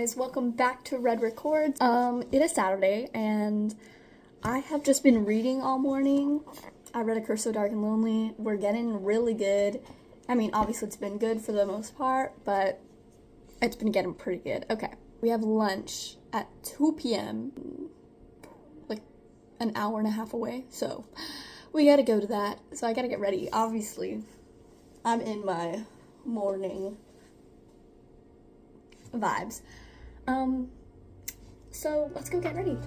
guys, welcome back to Red Records. It is Saturday and I have just been reading all morning. I read A Curse So Dark and Lonely. We're getting really good. I mean, obviously it's been good for the most part, but it's been getting pretty good. Okay, we have lunch at 2 p.m. like an hour and a half away, so we gotta go to that. So I gotta get ready. Obviously, I'm in my morning vibes. So let's go get ready.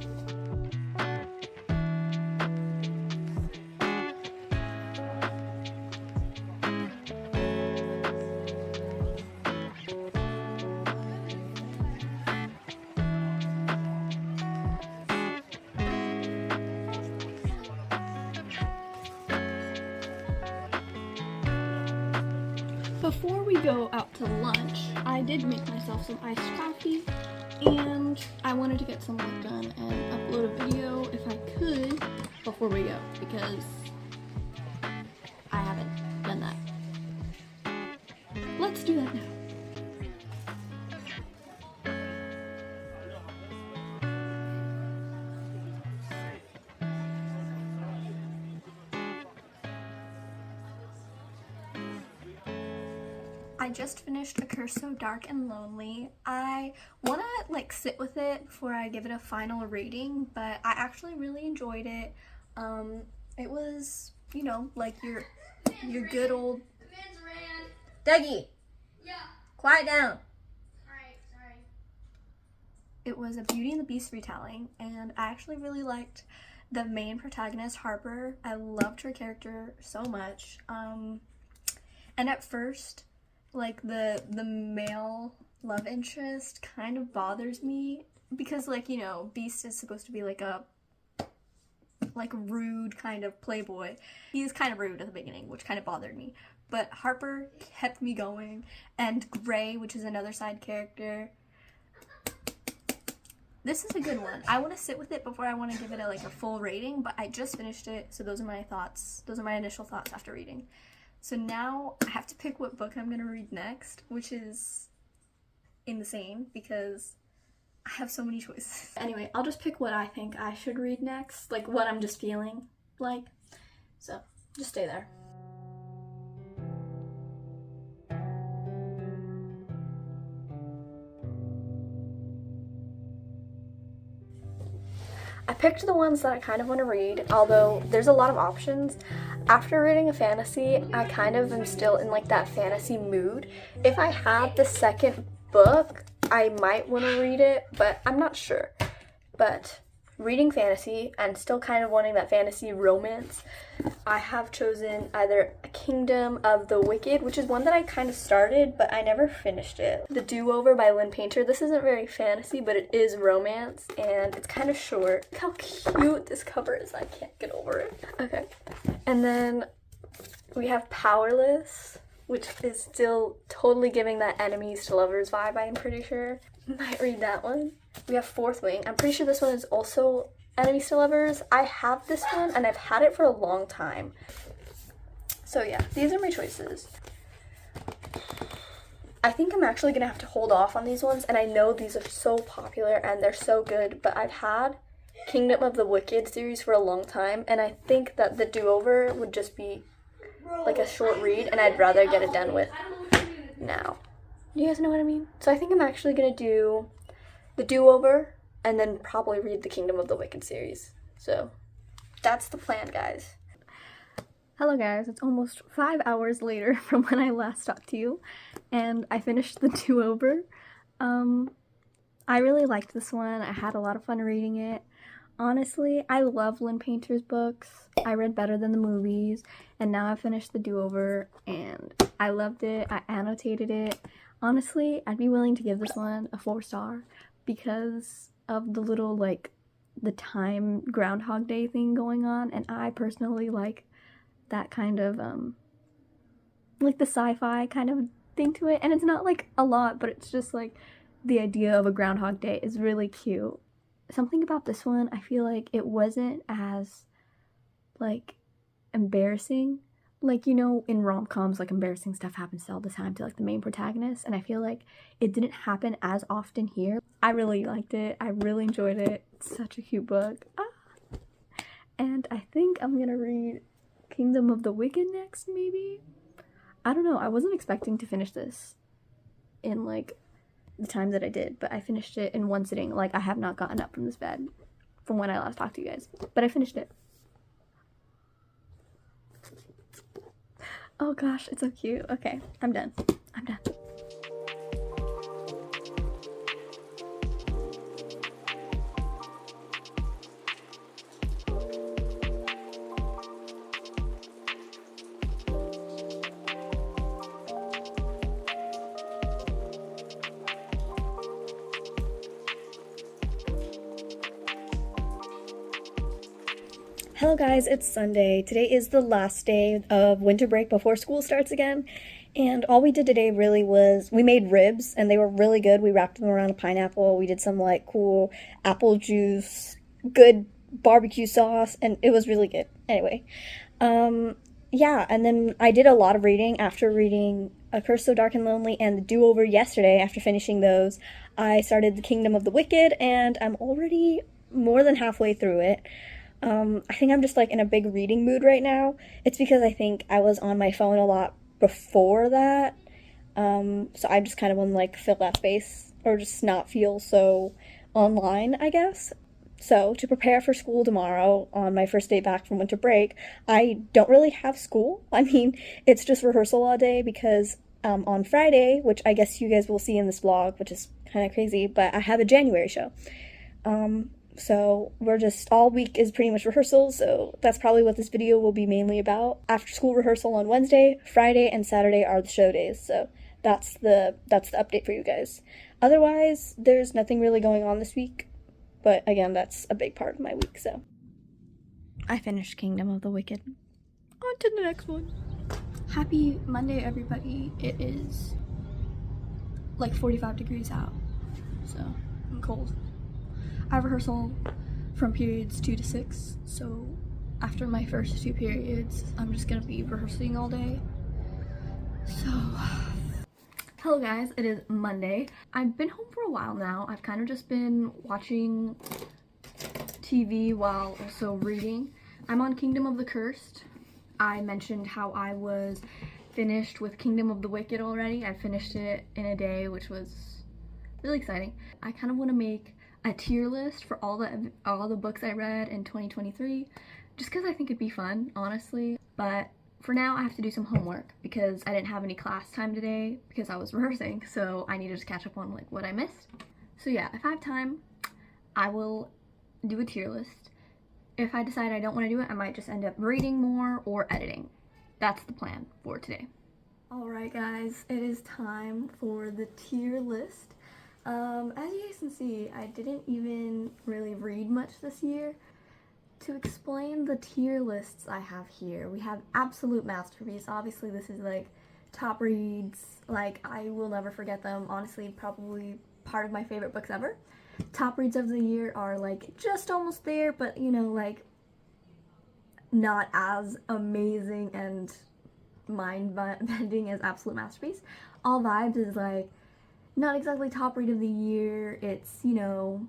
Before we go out to lunch, I did make myself some iced coffee, and I wanted to get some work done and upload a video if I could before we go, because I haven't done that. Let's do that now. I just finished A Curse So Dark and Lonely. I want to sit with it before I give it a final rating, but I actually really enjoyed it. It was, like your good old... Dougie! Yeah. Quiet down! Alright, sorry. It was a Beauty and the Beast retelling, and I actually really liked the main protagonist, Harper. I loved her character so much. And at first, the male love interest kind of bothers me because, Beast is supposed to be a rude kind of playboy. He's kind of rude at the beginning, which kind of bothered me. But Harper kept me going, and Gray, which is another side character. This is a good one. I want to sit with it before I want to give it a full rating, but I just finished it, so those are my thoughts. Those are my initial thoughts after reading. So now I have to pick what book I'm going to read next, which is insane because I have so many choices. Anyway, I'll just pick what I think I should read next, what I'm just feeling like. So just stay there. I picked the ones that I kind of want to read, although there's a lot of options. After reading a fantasy, I kind of am still in that fantasy mood. If I had the second book, I might want to read it, but I'm not sure. But reading fantasy and still kind of wanting that fantasy romance, I have chosen either A Kingdom of the Wicked, which is one that I kind of started, but I never finished it. The Do-Over by Lynn Painter. This isn't very fantasy, but it is romance, and it's kind of short. Look how cute this cover is. I can't get over it. Okay. And then we have Powerless, which is still totally giving that enemies to lovers vibe, I'm pretty sure. Might read that one. We have Fourth Wing. I'm pretty sure this one is also enemies to lovers. I have this one and I've had it for a long time. So yeah, these are my choices. I think I'm actually gonna have to hold off on these ones, and I know these are so popular and they're so good, but I've had Kingdom of the Wicked series for a long time, and I think that the Do-Over would just be a short read, and I'd rather get it done with now. You guys know what I mean? So I think I'm actually gonna do the Do-Over and then probably read the Kingdom of the Wicked series. So that's the plan, guys. Hello guys, it's almost 5 hours later from when I last talked to you, and I finished the Do-Over. I really liked this one. I had a lot of fun reading it. Honestly, I love Lynn Painter's books. I read Better Than the Movies, and now I finished the Do-Over, and I loved it. I annotated it. Honestly, I'd be willing to give this one a 4-star because of the little, the time Groundhog Day thing going on, and I personally like that kind of, the sci-fi kind of thing to it, and it's not, a lot, but it's just, the idea of a Groundhog Day is really cute. Something about this one, I feel like it wasn't as, embarrassing. Like, you know, in rom-coms, like, embarrassing stuff happens all the time to, like, the main protagonist, and I feel like it didn't happen as often here. I really liked it. I really enjoyed it. It's such a cute book. And I think I'm gonna read Kingdom of the Wicked next, maybe? I don't know. I wasn't expecting to finish this in, like, the time that I did, but I finished it in one sitting. Like, I have not gotten up from this bed from when I last talked to you guys, but I finished it. Oh gosh, it's so cute. Okay, I'm done. I'm done. Hello guys, it's Sunday. Today is the last day of winter break before school starts again. And all we did today really was, we made ribs and they were really good. We wrapped them around a pineapple. We did some like cool apple juice, good barbecue sauce, and it was really good. Anyway, yeah, and then I did a lot of reading after reading A Curse So Dark and Lonely and The Do-Over yesterday. After finishing those, I started The Kingdom of the Wicked and I'm already more than halfway through it. I think I'm just like in a big reading mood right now. It's because I think I was on my phone a lot before that. So I just kind of want to like fill that space or just not feel so online, I guess. So to prepare for school tomorrow on my first day back from winter break, I don't really have school. I mean, it's just rehearsal all day because on Friday, which I guess you guys will see in this vlog, which is kind of crazy, but I have a January show. So we're just, all week is pretty much rehearsals, so that's probably what this video will be mainly about. After school rehearsal on Wednesday, Friday, and Saturday are the show days, so that's the update for you guys. Otherwise, there's nothing really going on this week, but again, that's a big part of my week, so. I finished Kingdom of the Wicked. On to the next one. Happy Monday, everybody. It is like 45 degrees out, so I'm cold. I have rehearsal from periods 2 to 6, so after my first 2 periods, I'm just gonna be rehearsing all day. So, hello guys, it is Monday. I've been home for a while now. I've kind of just been watching TV while also reading. I'm on Kingdom of the Cursed. I mentioned how I was finished with Kingdom of the Wicked already. I finished it in a day, which was really exciting. I kind of want to make a tier list for all the books I read in 2023, just because I think it'd be fun, honestly. But for now, I have to do some homework because I didn't have any class time today because I was rehearsing, so I need to just catch up on like what I missed. So yeah, if I have time, I will do a tier list. If I decide I don't want to do it, I might just end up reading more or editing. That's the plan for today. Alright guys, it is time for the tier list. As you guys can see, I didn't even really read much this year. To explain the tier lists I have here, we have absolute masterpiece. Obviously, this is like top reads, like I will never forget them. Honestly, probably part of my favorite books ever. Top reads of the year are like just almost there, but you know, like not as amazing and mind-bending as absolute masterpiece. All Vibes is like not exactly top read of the year. It's, you know,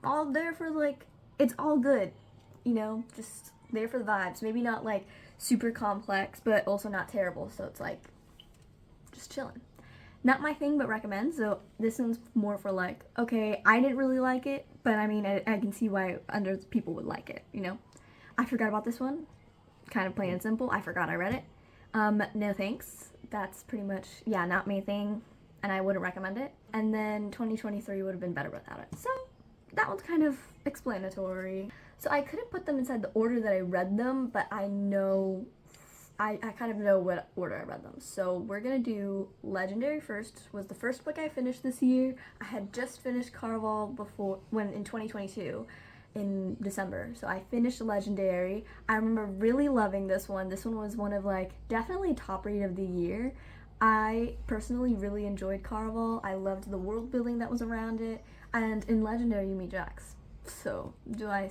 all there for like, it's all good, you know, just there for the vibes. Maybe not like super complex, but also not terrible, so it's like just chilling. Not my thing, but recommend. So this one's more for like, okay, I didn't really like it, but I mean, I can see why other people would like it, you know. I forgot about this one, kind of plain and simple. I forgot I read it. No thanks. That's pretty much, yeah, not my thing, and I wouldn't recommend it. And then 2023 would have been better without it. So that one's kind of explanatory. So I couldn't put them inside the order that I read them, but I know, I kind of know what order I read them. So we're gonna do Legendary first. Was the first book I finished this year. I had just finished Caraval in 2022 in December. So I finished Legendary. I remember really loving this one. This one was one of like definitely top read of the year. I personally really enjoyed Caraval. I loved the world building that was around it. And in Legendary you meet Jax. So do I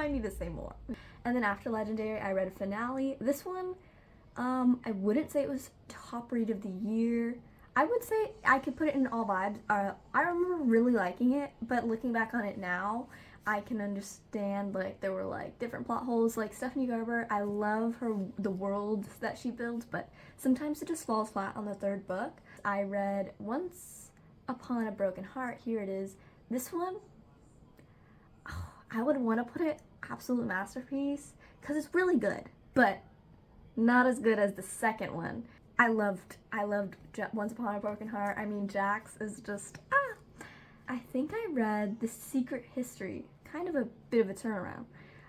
need to say more? And then after Legendary I read Finale. This one I wouldn't say it was top read of the year. I would say I could put it in all vibes. I remember really liking it, but looking back on it now, I can understand like there were like different plot holes. Like Stephanie Garber, I love the worlds that she builds, but sometimes it just falls flat on the third book. I read Once Upon a Broken Heart. Here it is. This one, I would want to put it absolute masterpiece because it's really good, but not as good as the second one. I loved Once Upon a Broken Heart. I mean, Jax is just, I think I read The Secret History, kind of a bit of a turnaround.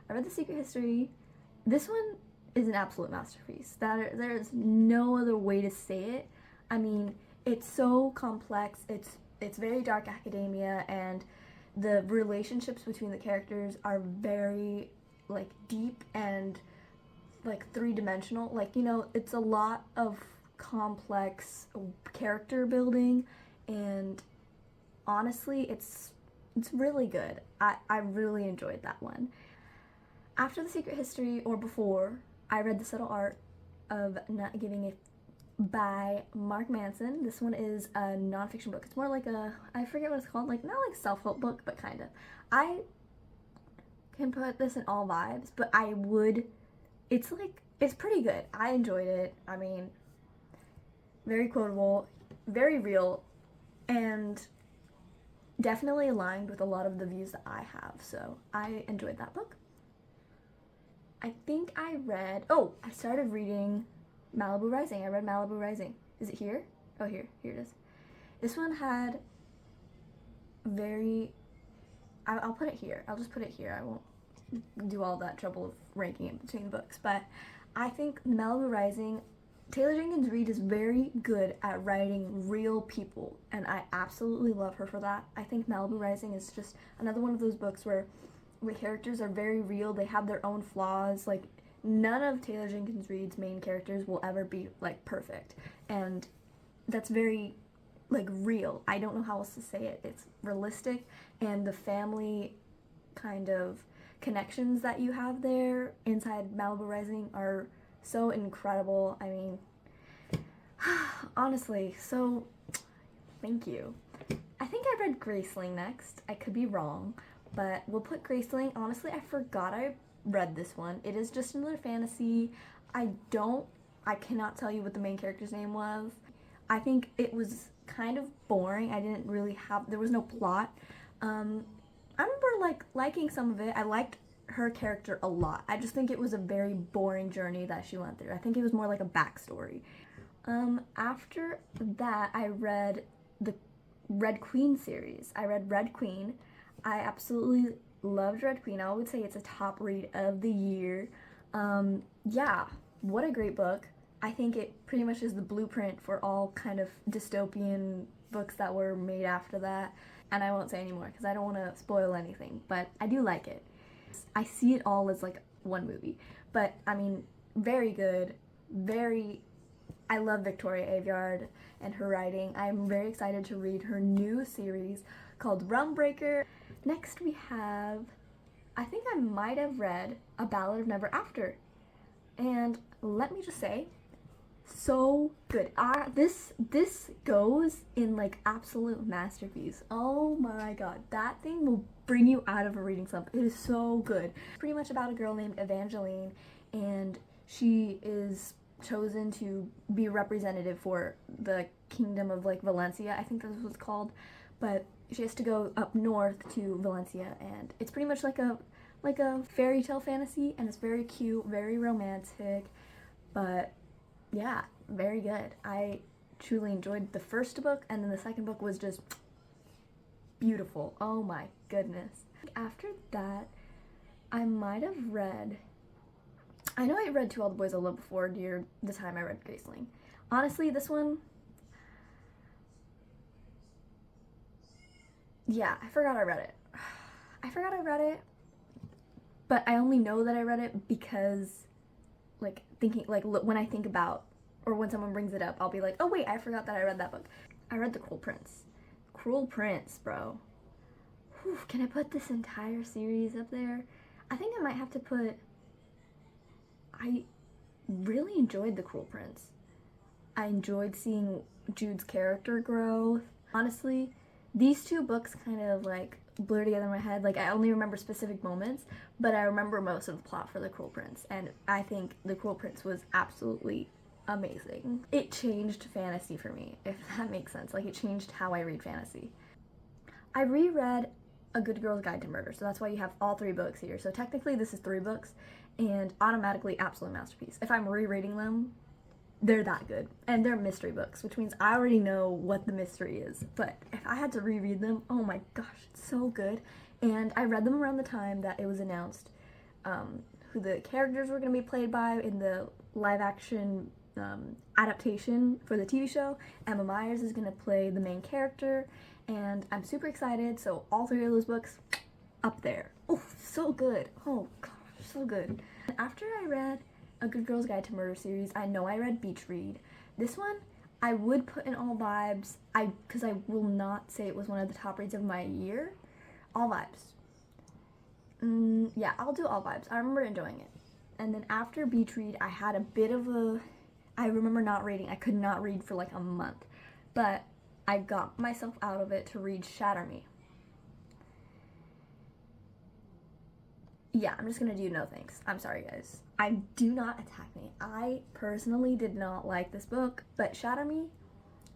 I read The Secret History. This one is an absolute masterpiece. There is no other way to say it. I mean, it's so complex. It's very dark academia, and the relationships between the characters are very like deep and like three-dimensional. Like, you know, it's a lot of complex character building, and honestly it's really good. I really enjoyed that one. After The Secret History, or before, I read The Subtle Art of Not Giving a by Mark Manson. This one is a nonfiction book. It's more like I forget what it's called, like not like self-help book, but kind of. I can put this in all vibes, but it's pretty good. I enjoyed it. I mean, very quotable, very real, and definitely aligned with a lot of the views that I have. So I enjoyed that book. I think I started reading Malibu Rising. I read Malibu Rising. Is it here? Oh, here it is. This one had I'll put it here. I'll just put it here. I won't do all that trouble of ranking it between books. But I think Malibu Rising, Taylor Jenkins Reid is very good at writing real people, and I absolutely love her for that. I think Malibu Rising is just another one of those books where the characters are very real. They have their own flaws. Like, none of Taylor Jenkins Reid's main characters will ever be like perfect, and that's very like real. I don't know how else to say it. It's realistic, and the family kind of connections that you have there inside Malibu Rising are so incredible. I mean, honestly, so thank you. I think I read Graceling next. I could be wrong, but we'll put Graceling. Honestly, I forgot I read this one. It is just another fantasy. I cannot tell you what the main character's name was. I think it was kind of boring. There was no plot. I remember like liking some of it. I liked her character a lot. I just think it was a very boring journey that she went through. I think it was more like a backstory. After that, I read the Red Queen series. I read Red Queen. I absolutely loved Red Queen. I would say it's a top read of the year. Yeah, what a great book. I think it pretty much is the blueprint for all kind of dystopian books that were made after that. And I won't say anymore because I don't want to spoil anything, but I do like it. I see it all as like one movie, but I mean, very good, I love Victoria Aveyard and her writing. I'm very excited to read her new series called Realm Breaker. Next we have, I think I might have read A Ballad of Never After, and let me just say, so good. This goes in like absolute masterpiece. Oh my god, that thing will bring you out of a reading slump. It is so good. Pretty much about a girl named Evangeline, and she is chosen to be representative for the kingdom of like Valencia, I think that's what it's called, but she has to go up north to Valencia, and it's pretty much like a fairy tale fantasy, and it's very cute, very romantic, but yeah, very good. I truly enjoyed the first book, and then the second book was just beautiful. Oh my goodness. After that, I might have read, I know I read To All the Boys I Love before near the time I read Graceling. Honestly, this one, yeah, I forgot I read it. But I only know that I read it because like thinking, like when I think about, or when someone brings it up, I'll be like, oh wait, I forgot that I read that book. I read The Cruel Prince. Cruel Prince, bro. Whew, can I put this entire series up there? I think I might have to put, really enjoyed The Cruel Prince. I enjoyed seeing Jude's character growth. Honestly, these two books kind of like blur together in my head. Like, I only remember specific moments, but I remember most of the plot for The Cruel Prince, and I think The Cruel Prince was absolutely amazing. It changed fantasy for me, if that makes sense. Like, it changed how I read fantasy. I reread A Good Girl's Guide to Murder, so that's why you have all 3 books here. So technically this is 3 books, and automatically absolute masterpiece. If I'm rereading them, they're that good. And they're mystery books, which means I already know what the mystery is. But if I had to reread them, oh my gosh, it's so good. And I read them around the time that it was announced who the characters were going to be played by in the live action adaptation for the TV show. Emma Myers is going to play the main character, and I'm super excited. So all 3 of those books up there. Oh, so good. Oh gosh, so good. After I read A Good Girl's Guide to Murder series, I know I read Beach Read. This one I would put in all vibes, because I will not say it was one of the top reads of my year. All vibes. Yeah, I'll do all vibes. I remember enjoying it. And then after Beach Read, I had a bit of I remember not reading. I could not read for like a month. But I got myself out of it to read Shatter Me. Yeah, I'm just gonna do no thanks. I'm sorry, guys. Do not attack me. I personally did not like this book, but Shatter Me,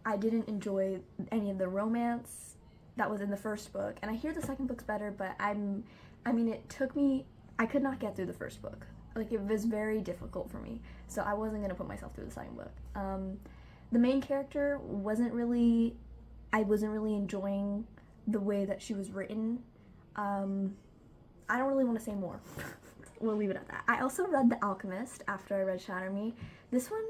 I didn't enjoy any of the romance that was in the first book, and I hear the second book's better, but it took me, I could not get through the first book. Like, it was very difficult for me, so I wasn't gonna put myself through the second book. The main character I wasn't really enjoying the way that she was written. I don't really want to say more. We'll leave it at that. I also read The Alchemist after I read Shatter Me. This one,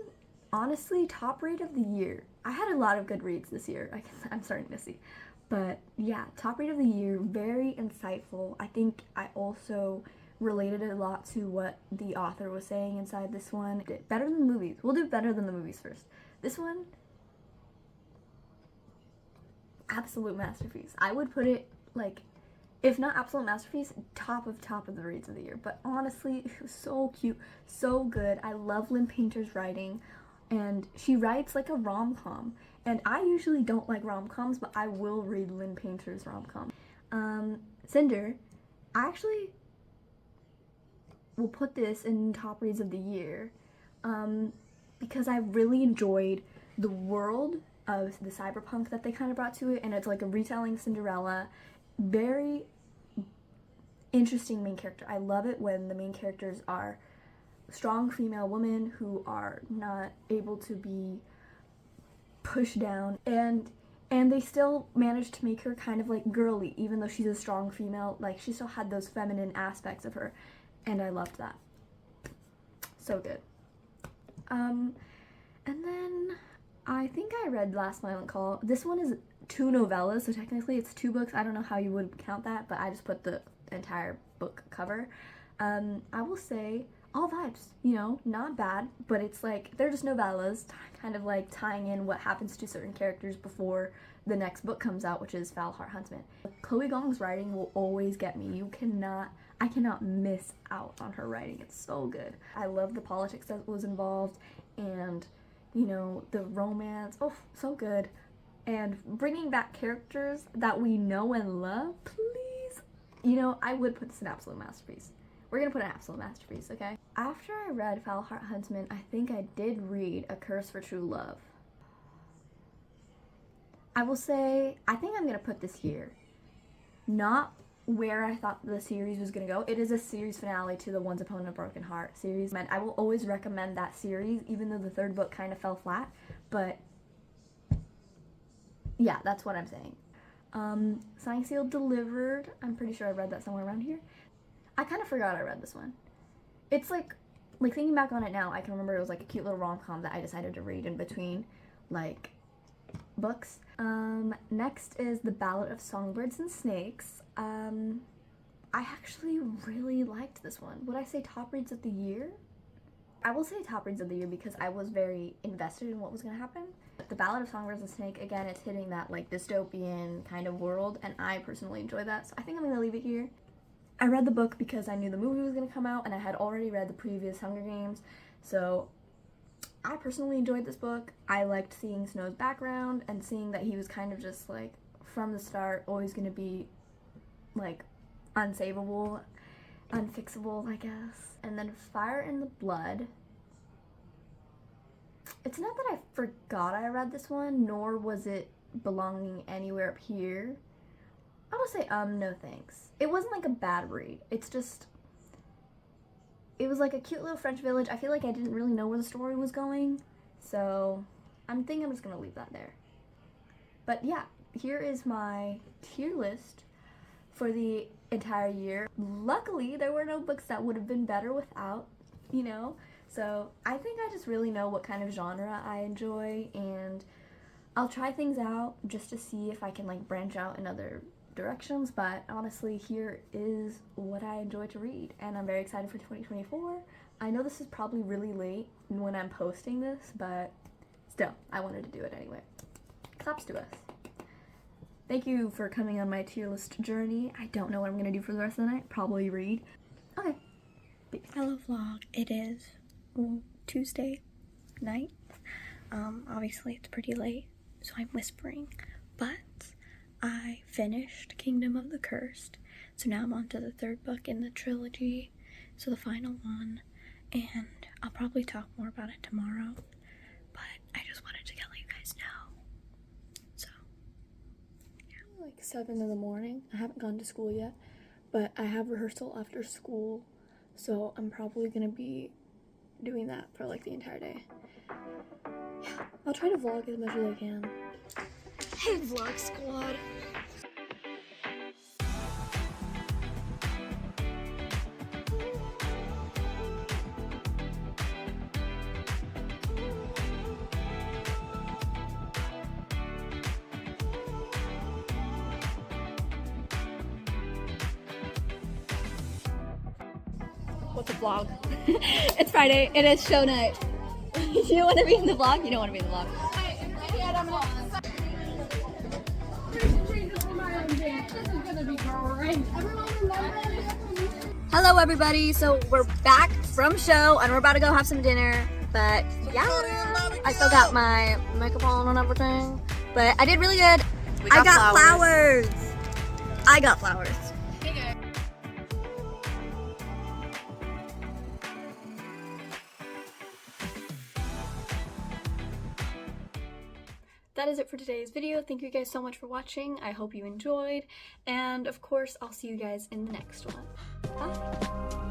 honestly, top read of the year. I had a lot of good reads this year, I'm starting to see. But yeah, top read of the year, very insightful. I think I also related a lot to what the author was saying inside this one. Better than the movies. We'll do better than the movies first. This one, absolute masterpiece. I would put it, like, if not absolute masterpiece, top of the reads of the year. But honestly, it was so cute, so good. I love Lynn Painter's writing, and she writes like a rom-com. And I usually don't like rom-coms, but I will read Lynn Painter's rom-com. Cinder, I actually will put this in top reads of the year, because I really enjoyed the world of the cyberpunk that they kind of brought to it, and it's like a retelling Cinderella. Very interesting main character. I love it when the main characters are strong female women who are not able to be pushed down, and they still managed to make her kind of like girly, even though she's a strong female. Like, she still had those feminine aspects of her, and I loved that. So good. And then I think I read Last Violent Call. This one is 2 novellas, so technically it's 2 books. I don't know how you would count that, but I just put the entire book cover. I will say all vibes, not bad, but it's like they're just novellas, kind of like tying in what happens to certain characters before the next book comes out, which is Foul Heart Huntsman. Chloe Gong's writing will always get me. I cannot miss out on her writing. It's so good. I love the politics that was involved, and the romance. Oh, so good. And bringing back characters that we know and love, please. I would put this in absolute masterpiece. We're gonna put an absolute masterpiece, okay? After I read Foul Heart Huntsman, I think I did read A Curse for True Love. I will say, I think I'm gonna put this here. Not where I thought the series was gonna go. It is a series finale to the Once Upon a Broken Heart series. And I will always recommend that series, even though the 3rd book kind of fell flat. But yeah, that's what I'm saying. Signed, Sealed, Delivered. I'm pretty sure I read that somewhere around here. I kind of forgot I read this one. It's like thinking back on it now, I can remember it was like a cute little rom-com that I decided to read in between, like, books. Next is The Ballad of Songbirds and Snakes. I actually really liked this one. Would I say top reads of the year? I will say top reads of the year because I was very invested in what was going to happen. The Ballad of Songbirds and Snake, again, it's hitting that like dystopian kind of world, and I personally enjoy that, so I think I'm going to leave it here. I read the book because I knew the movie was going to come out, and I had already read the previous Hunger Games, so I personally enjoyed this book. I liked seeing Snow's background and seeing that he was kind of just like from the start always going to be like unsavable, unfixable, I guess. And then Fire in the Blood. It's not that I forgot I read this one, nor was it belonging anywhere up here. I will say, no thanks. It wasn't like a bad read. It's just, it was like a cute little French village. I feel like I didn't really know where the story was going, so I'm thinking I'm just gonna leave that there. But yeah, here is my tier list for the entire year. Luckily, there were no books that would have been better without, you know? So I think I just really know what kind of genre I enjoy, and I'll try things out just to see if I can like branch out in other directions, but honestly, here is what I enjoy to read, and I'm very excited for 2024. I know this is probably really late when I'm posting this, but still, I wanted to do it anyway. Claps to us. Thank you for coming on my tier list journey. I don't know what I'm gonna do for the rest of the night. Probably read. Okay. Peace. Hello vlog. It is Tuesday night. Obviously it's pretty late, so I'm whispering, but I finished Kingdom of the Cursed, so now I'm on to the third book in the trilogy, so the final one, and I'll probably talk more about it tomorrow, but I just wanted to let you guys know. So, yeah. Like 7 in the morning. I haven't gone to school yet, but I have rehearsal after school, so I'm probably gonna be doing that for like the entire day. Yeah, I'll try to vlog as much as I can. Hey vlog squad. What's a vlog? It's Friday. It is show night. You don't want to be in the vlog? You don't want to be in the vlog. Hello everybody, so we're back from show and we're about to go have some dinner, but yeah, I still got my makeup on and everything, but I did really good. I got flowers. I got flowers. That is it for today's video. Thank you guys so much for watching. I hope you enjoyed, and of course I'll see you guys in the next one. Bye.